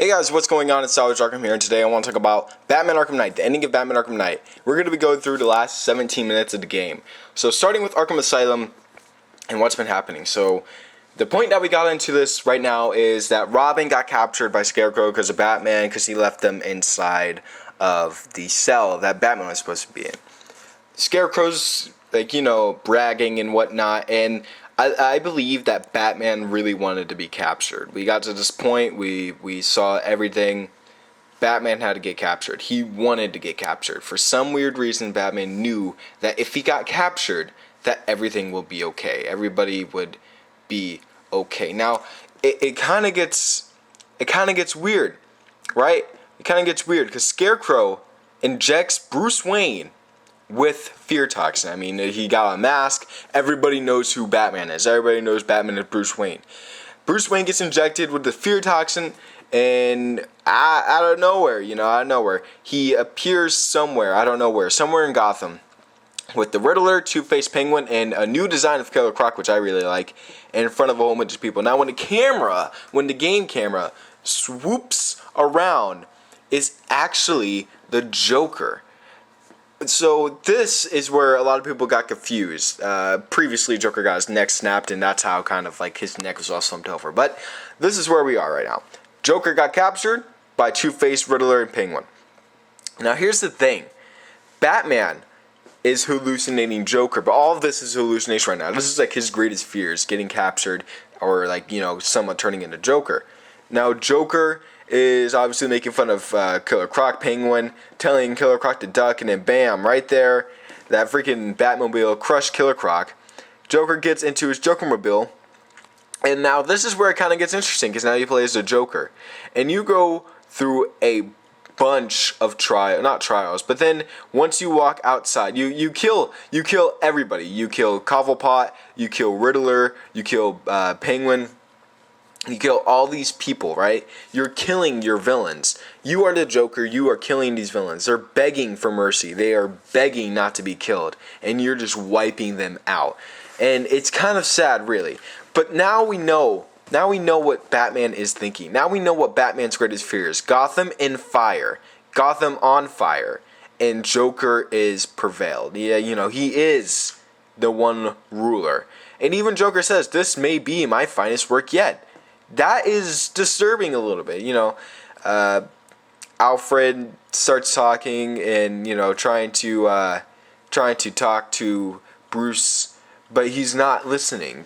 Hey guys, what's going on? It's Arkham here, and today I want to talk about Batman Arkham Knight, the ending of Batman Arkham Knight. We're going to be going through the last 17 minutes of the game. So starting with Arkham Asylum and what's been happening. So the point that we got into this right now is that Robin got captured by Scarecrow because of Batman, because he left them inside of the cell that Batman was supposed to be in. Scarecrow's, bragging and whatnot, and I believe that Batman really wanted to be captured. We got to this point, we saw everything. Batman had to get captured. He wanted to get captured. For some weird reason, Batman knew that if he got captured, that everything will be okay. Everybody would be okay. Now, it kind of gets weird, right? It kind of gets weird because Scarecrow injects Bruce Wayne with fear toxin. I mean, he got a mask. Everybody knows who Batman is. Everybody knows Batman is Bruce Wayne. Bruce Wayne gets injected with the fear toxin, and out of nowhere, he appears somewhere. I don't know where. Somewhere in Gotham, with the Riddler, Two-Face Penguin, and a new design of Killer Croc, which I really like, in front of a whole bunch of people. Now, when the game camera swoops around, is actually the Joker. So this is where a lot of people got confused. Previously, Joker got his neck snapped, and that's how kind of like his neck was all slumped over. But this is where we are right now. Joker got captured by Two-Face, Riddler, and Penguin. Now here's the thing. Batman is hallucinating Joker, but all of this is hallucination right now. This is like his greatest fears, getting captured or someone turning into Joker. Now Joker is obviously making fun of Killer Croc, Penguin, telling Killer Croc to duck, and then bam, right there, that freaking Batmobile crushed Killer Croc. Joker gets into his Jokermobile, and now this is where it kind of gets interesting, because now you play as the Joker, and you go through a bunch of not trials, but then once you walk outside, you kill everybody. You kill Cobblepot, you kill Riddler, you kill Penguin. You kill all these people, right? You're killing your villains. You are the Joker. You are killing these villains. They're begging for mercy. They are begging not to be killed. And you're just wiping them out. And it's kind of sad, really. But now we know. Now we know what Batman is thinking. Now we know what Batman's greatest fear is. Gotham in fire. Gotham on fire. And Joker is prevailed. Yeah, he is the one ruler. And even Joker says, this may be my finest work yet. That is disturbing a little bit, Alfred starts talking and trying to talk to Bruce, but he's not listening.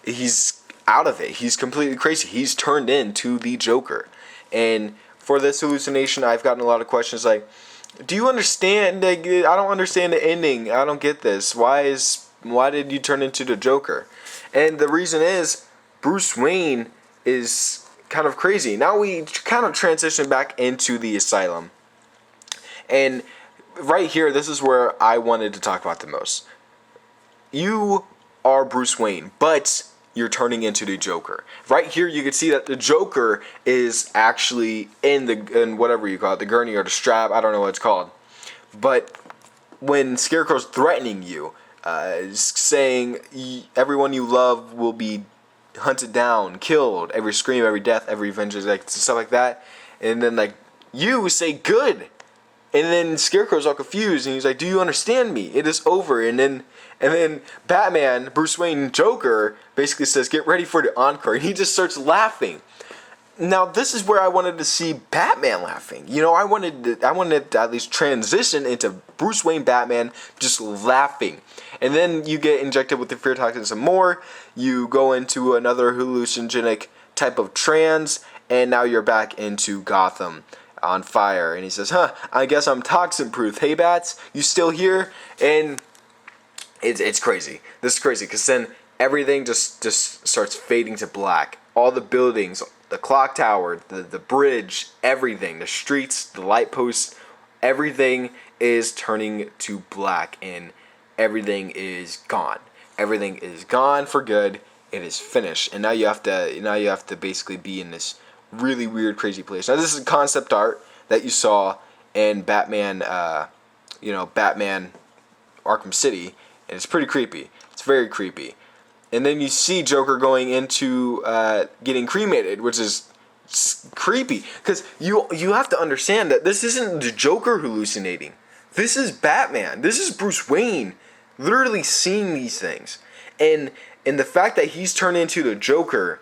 He's out of it. He's completely crazy. He's turned into the Joker, and for this hallucination, I've gotten a lot of questions like, "Do you understand? I don't understand the ending. I don't get this. Why did you turn into the Joker?" And the reason is, Bruce Wayne is kind of crazy. Now we kind of transition back into the asylum. And right here, this is where I wanted to talk about the most. You are Bruce Wayne, but you're turning into the Joker. Right here, you can see that the Joker is actually in whatever you call it, the gurney or the strap, I don't know what it's called. But when Scarecrow's threatening you, saying everyone you love will be hunted down, killed, every scream, every death, every vengeance, stuff like that, and then you say good, and then Scarecrow's all confused, and he's like, "Do you understand me? It is over." And then Batman, Bruce Wayne, Joker basically says, "Get ready for the encore," and he just starts laughing. Now this is where I wanted to see Batman laughing. I wanted to at least transition into Bruce Wayne Batman just laughing. And then you get injected with the fear toxin some more. You go into another hallucinogenic type of trance, and now you're back into Gotham on fire. And he says, I guess I'm toxin proof. Hey Bats, you still here? And it's crazy. This is crazy, because then everything just starts fading to black. All the buildings, the clock tower, the bridge, everything, the streets, the light posts, everything is turning to black, and everything is gone. Everything is gone for good. It is finished, and now you have to basically be in this really weird, crazy place. Now this is concept art that you saw in Batman, Batman Arkham City, and it's pretty creepy. It's very creepy. And then you see Joker going into getting cremated, which is It's creepy, because you have to understand that this isn't the Joker hallucinating. This is Batman. This is Bruce Wayne, literally seeing these things, and the fact that he's turned into the Joker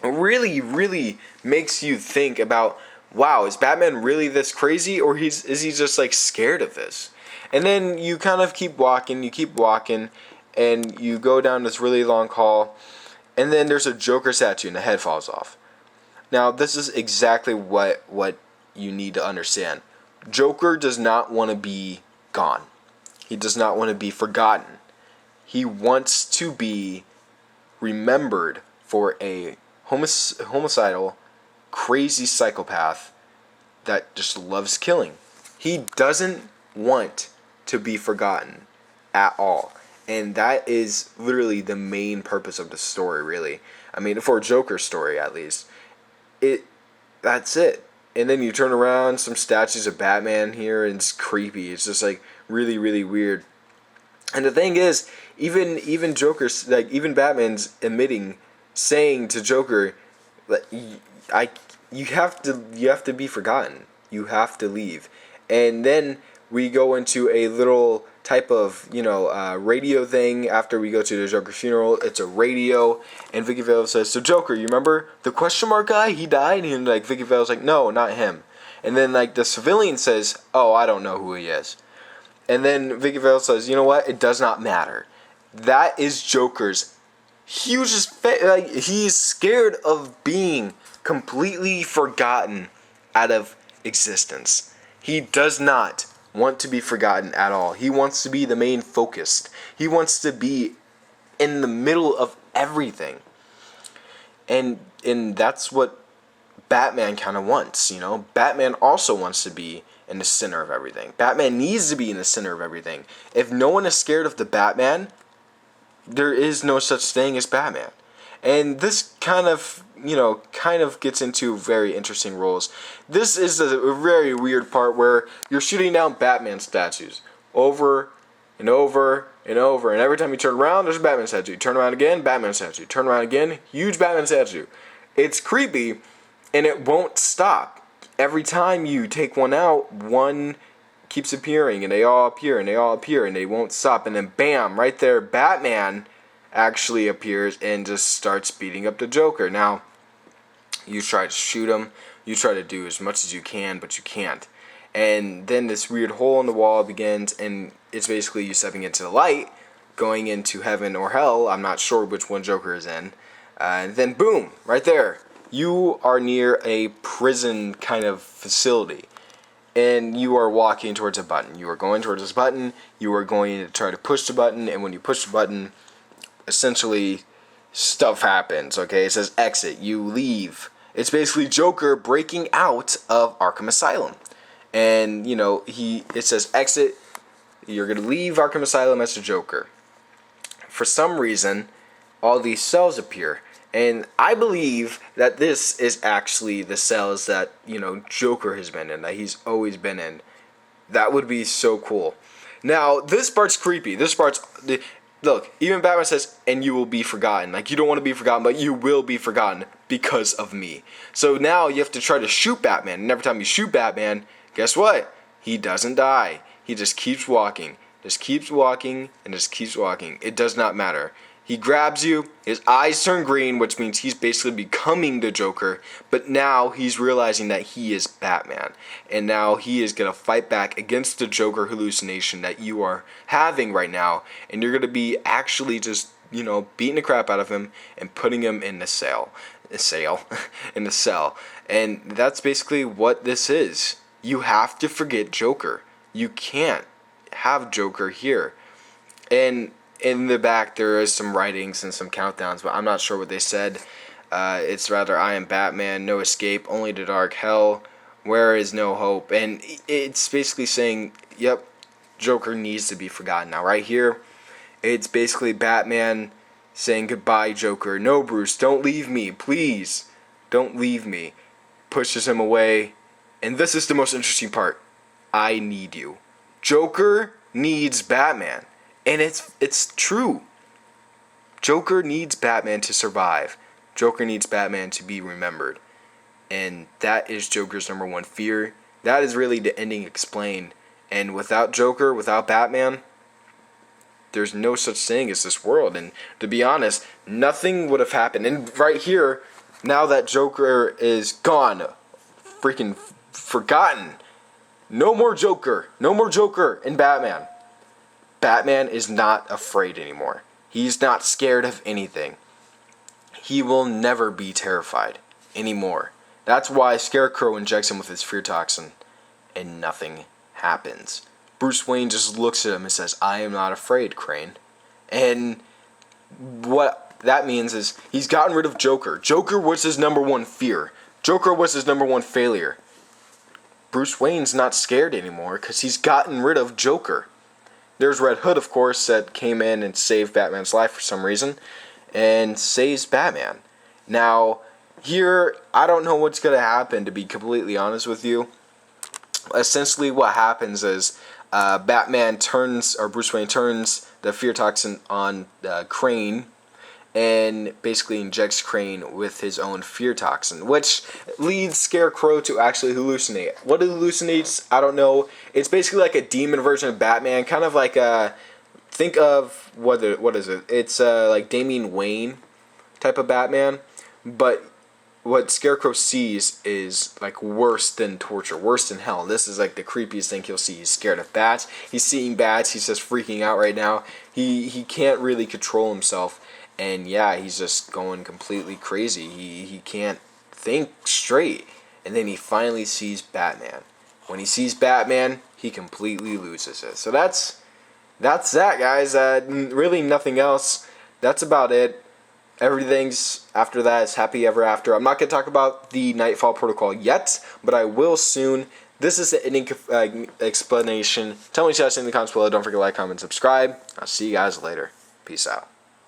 really makes you think about, wow, is Batman really this crazy, or is he just like scared of this? And then you kind of keep walking, and you go down this really long hall, and then there's a Joker statue and the head falls off. Now, this is exactly what you need to understand. Joker does not want to be gone. He does not want to be forgotten. He wants to be remembered for a homicidal, crazy psychopath that just loves killing. He doesn't want to be forgotten at all. And that is literally the main purpose of the story, really. I mean, for a Joker story, at least. That's it. And then you turn around, some statues of Batman here, and it's creepy. It's just like really weird. And the thing is, even Joker's, like, even Batman's saying to Joker, you have to be forgotten. You have to leave. And then we go into a little type of, radio thing after we go to the Joker funeral. It's a radio, and Vicky Vale says, "So Joker, you remember the question mark guy? He died?" And like Vicky Vale's like, "No, not him." And then like the civilian says, "Oh, I don't know who he is." And then Vicky Vale says, "You know what? It does not matter." That is Joker's hugest he's scared of being completely forgotten out of existence. He does not want to be forgotten at all. He wants to be the main focus. He wants to be in the middle of everything. And that's what Batman kind of wants, Batman also wants to be in the center of everything. Batman needs to be in the center of everything. If no one is scared of the Batman, there is no such thing as Batman. And this kind of gets into very interesting roles. This is a very weird part where you're shooting down Batman statues over and over and over, and every time you turn around, there's a Batman statue. You turn around again, Batman statue. Turn around again, huge Batman statue. It's creepy, and it won't stop. Every time you take one out, one keeps appearing, and they all appear, and they all appear, and they won't stop. And then bam, right there, Batman actually appears and just starts beating up the Joker. Now, you try to shoot him, you try to do as much as you can, but you can't. And then this weird hole in the wall begins, and it's basically you stepping into the light, going into heaven or hell. I'm not sure which one Joker is in. And then boom, right there, you are near a prison kind of facility. And you are walking towards a button. You are going towards this button. You are going to try to push the button. And when you push the button, essentially stuff happens. Okay, it says exit. You leave. It's basically Joker breaking out of Arkham Asylum. And, it says exit. You're going to leave Arkham Asylum as the Joker. For some reason, all these cells appear. And I believe that this is actually the cells that, Joker has been in, that he's always been in. That would be so cool. Now, this part's creepy. Look, even Batman says, and you will be forgotten. Like, you don't want to be forgotten, but you will be forgotten because of me. So now you have to try to shoot Batman. And every time you shoot Batman, guess what? He doesn't die. He just keeps walking. Just keeps walking and just keeps walking. It does not matter. He grabs you, his eyes turn green, which means he's basically becoming the Joker, but now he's realizing that he is Batman, and now he is going to fight back against the Joker hallucination that you are having right now, and you're going to be actually just, beating the crap out of him and putting him in the cell, and that's basically what this is. You have to forget Joker. You can't have Joker here, and in the back, there is some writings and some countdowns, but I'm not sure what they said. It's rather, I am Batman, no escape, only the dark hell, where is no hope? And it's basically saying, yep, Joker needs to be forgotten. Now, right here, it's basically Batman saying goodbye, Joker. No, Bruce, don't leave me, please. Don't leave me. Pushes him away. And this is the most interesting part. I need you. Joker needs Batman. And it's true. Joker needs Batman to survive. Joker needs Batman to be remembered. and that is Joker's number one fear. That is really the ending explained. And without Joker, without Batman, there's no such thing as this world. And to be honest, nothing would have happened. And right here, now that Joker is gone, freaking forgotten, no more Joker. No more Joker in Batman. Batman is not afraid anymore. He's not scared of anything. He will never be terrified anymore. That's why Scarecrow injects him with his fear toxin, and nothing happens. Bruce Wayne just looks at him and says, "I am not afraid, Crane." And what that means is he's gotten rid of Joker. Joker was his number one fear. Joker was his number one failure. Bruce Wayne's not scared anymore because he's gotten rid of Joker. There's Red Hood, of course, that came in and saved Batman's life for some reason, and saves Batman. Now, here, I don't know what's going to happen, to be completely honest with you. Essentially, what happens is Bruce Wayne turns the fear toxin on Crane, and basically injects Crane with his own fear toxin, which leads Scarecrow to actually hallucinate. What it hallucinates, I don't know. It's basically like a demon version of Batman, kind of like think of what is it? It's like Damian Wayne type of Batman, but what Scarecrow sees is like worse than torture, worse than hell. This is like the creepiest thing he'll see. He's scared of bats. He's seeing bats. He's just freaking out right now. He can't really control himself. And yeah, he's just going completely crazy. He can't think straight. And then he finally sees Batman. When he sees Batman, he completely loses it. So that's that, guys. Really nothing else. That's about it. Everything's after that is happy ever after. I'm not going to talk about the Nightfall Protocol yet, but I will soon. This is the ending explanation. Tell me what you guys think in the comments below. Don't forget to like, comment, subscribe. I'll see you guys later. Peace out.